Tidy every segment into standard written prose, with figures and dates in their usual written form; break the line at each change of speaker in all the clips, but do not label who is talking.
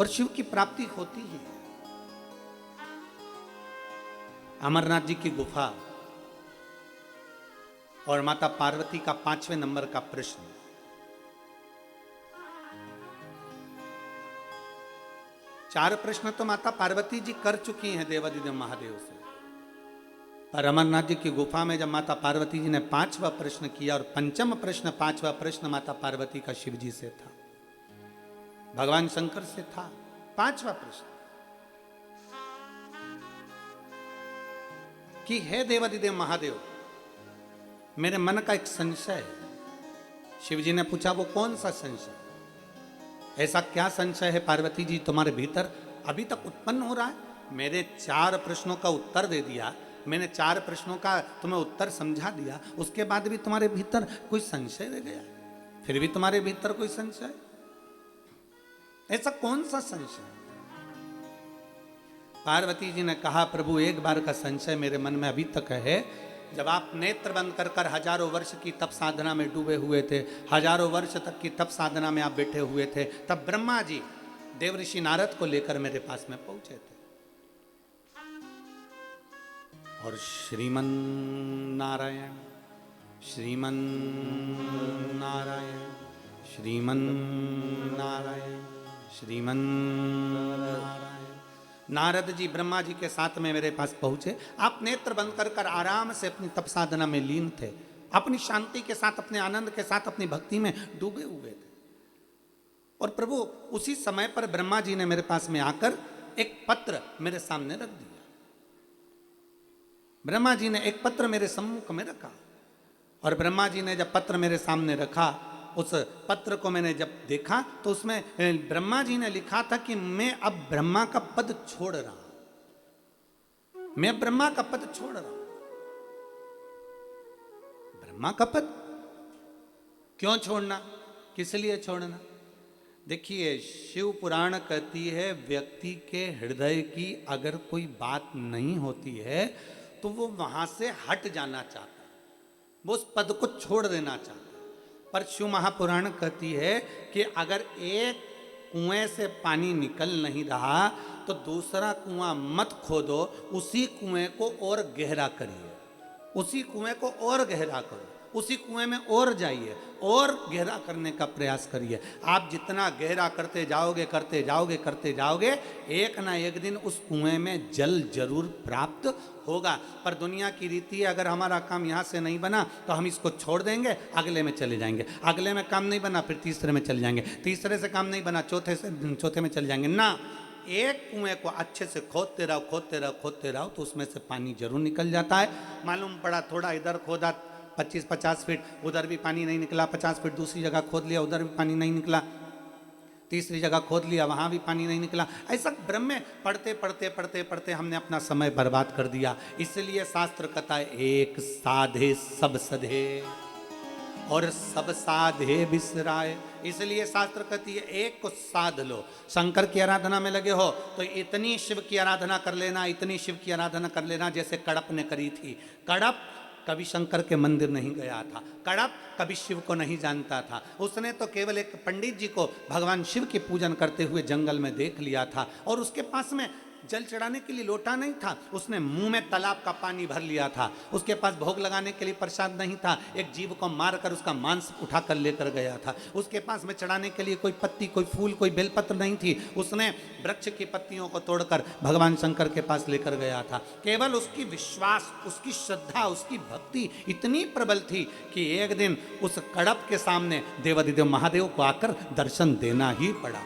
और शिव की प्राप्ति होती ही है। अमरनाथ जी की गुफा और माता पार्वती का 5वें नंबर का प्रश्न। चार प्रश्न तो माता पार्वती जी कर चुकी हैं देवादिदेव महादेव से, पर अमरनाथ जी की गुफा में जब माता पार्वती जी ने 5वां प्रश्न किया और पंचम प्रश्न 5वां प्रश्न माता पार्वती का शिव जी से था, भगवान शंकर से था। 5वां प्रश्न कि हे देवादिदेव महादेव, मेरे मन का एक संशय है। शिव जी ने पूछा वो कौन सा संशय? ऐसा क्या संशय है पार्वती जी तुम्हारे भीतर अभी तक उत्पन्न हो रहा है? मेरे 4 प्रश्नों का उत्तर दे दिया, मैंने 4 प्रश्नों का तुम्हें उत्तर समझा दिया, उसके बाद भी तुम्हारे भीतर कोई संशय रह गया? फिर भी तुम्हारे भीतर कोई संशय? ऐसा कौन सा संशय? पार्वती जी ने कहा प्रभु एक बार का संशय मेरे मन में अभी तक है। जब आप नेत्र बंद कर कर हजारों वर्ष की तप साधना में डूबे हुए थे, हजारों वर्ष तक की तप साधना में आप बैठे हुए थे, तब ब्रह्मा जी देवऋषि नारद को लेकर मेरे पास में पहुंचे थे और श्रीमन नारायण श्रीमन नारायण श्रीमन नारायण श्रीमन नारायण, नारद जी ब्रह्मा जी के साथ में मेरे पास पहुंचे। आप नेत्र बंद कर कर आराम से अपनी तप साधना में लीन थे, अपनी शांति के साथ, अपने आनंद के साथ, अपनी भक्ति में डूबे हुए थे। और प्रभु उसी समय पर ब्रह्मा जी ने मेरे पास में आकर एक पत्र मेरे सामने रख दिया। ब्रह्मा जी ने एक पत्र मेरे सम्मुख में रखा और ब्रह्मा जी ने जब पत्र मेरे सामने रखा, उस पत्र को मैंने जब देखा तो उसमें ब्रह्मा जी ने लिखा था कि मैं अब ब्रह्मा का पद छोड़ रहा हूं, मैं ब्रह्मा का पद छोड़ रहा हूं। ब्रह्मा का पद क्यों छोड़ना, किस लिए छोड़ना? देखिए शिव पुराण कहती है व्यक्ति के हृदय की अगर कोई बात नहीं होती है तो वो वहां से हट जाना चाहता है, वो उस पद को छोड़ देना चाहता है। पर शिव महापुराण कहती है कि अगर एक कुएं से पानी निकल नहीं रहा तो दूसरा कुआं मत खोदो, उसी कुएं को और गहरा करिए, उसी कुएं को और गहरा करो, उसी कुएं में और जाइए और गहरा करने का प्रयास करिए। आप जितना गहरा करते जाओगे करते जाओगे करते जाओगे, एक ना एक दिन उस कुएं में जल जरूर प्राप्त होगा। पर दुनिया की रीति है, अगर हमारा काम यहाँ से नहीं बना तो हम इसको छोड़ देंगे, अगले में चले जाएंगे, अगले में काम नहीं बना फिर तीसरे में चले जाएंगे, तीसरे से काम नहीं बना चौथे में चले जाएंगे ना। एक कुएं को अच्छे से खोदते रहो खोदते रहो खोदते रहो तो उसमें से पानी जरूर निकल जाता है। मालूम पड़ा थोड़ा इधर खोदा 25-50 फीट, उधर भी पानी नहीं निकला, 50 फीट दूसरी जगह खोद लिया, उधर भी पानी नहीं निकला, तीसरी जगह खोद लिया, वहां भी पानी नहीं निकला। ऐसा ब्रह्म में पढ़ते पढ़ते पढ़ते पढ़ते हमने अपना समय बर्बाद कर दिया। इसलिए शास्त्र कहता है एक साधे सब सधे और सब साधे बिसराए। इसलिए शास्त्र कहती है एक को साध लो। शंकर की आराधना में लगे हो तो इतनी शिव की आराधना कर लेना, इतनी शिव की आराधना कर लेना जैसे कड़प ने करी थी। कड़प कभी शंकर के मंदिर नहीं गया था, कड़प कभी शिव को नहीं जानता था, उसने तो केवल एक पंडित जी को भगवान शिव की पूजन करते हुए जंगल में देख लिया था और उसके पास में जल चढ़ाने के लिए लोटा नहीं था, उसने मुंह में तालाब का पानी भर लिया था। उसके पास भोग लगाने के लिए प्रसाद नहीं था, एक जीव को मारकर उसका मांस उठाकर लेकर गया था। उसके पास में चढ़ाने के लिए कोई पत्ती, कोई फूल, कोई बेलपत्र नहीं थी, उसने वृक्ष की पत्तियों को तोड़कर भगवान शंकर के पास लेकर गया था। केवल उसकी विश्वास, उसकी श्रद्धा, उसकी भक्ति इतनी प्रबल थी कि एक दिन उस कड़प के सामने देवादिदेव महादेव को आकर दर्शन देना ही पड़ा।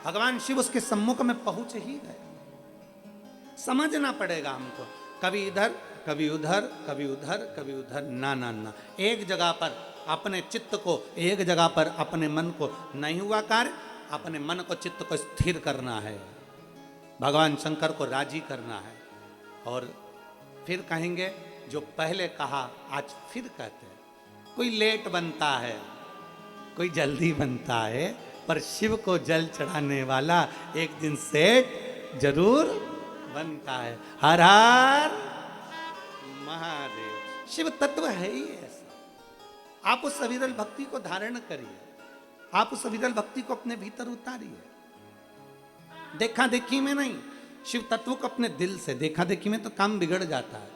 भगवान शिव उसके सम्मुख में पहुंच ही गए। समझना पड़ेगा हमको, कभी इधर कभी उधर कभी उधर कभी उधर, ना ना ना, एक जगह पर अपने चित्त को, एक जगह पर अपने मन को नहीं हुआ कार्य, अपने मन को, चित्त को स्थिर करना है, भगवान शंकर को राजी करना है। और फिर कहेंगे जो पहले कहा आज फिर कहते हैं। कोई लेट बनता है, कोई जल्दी बनता है, पर शिव को जल चढ़ाने वाला एक दिन सेठ जरूर बनता है। हर हर महादेव। शिव तत्व है ही ऐसा। आप उस अविरल भक्ति को धारण करिए, आप उस अविरल भक्ति को अपने भीतर उतारिए। देखा देखी में नहीं, शिव तत्व को अपने दिल से, देखा देखी में तो काम बिगड़ जाता है।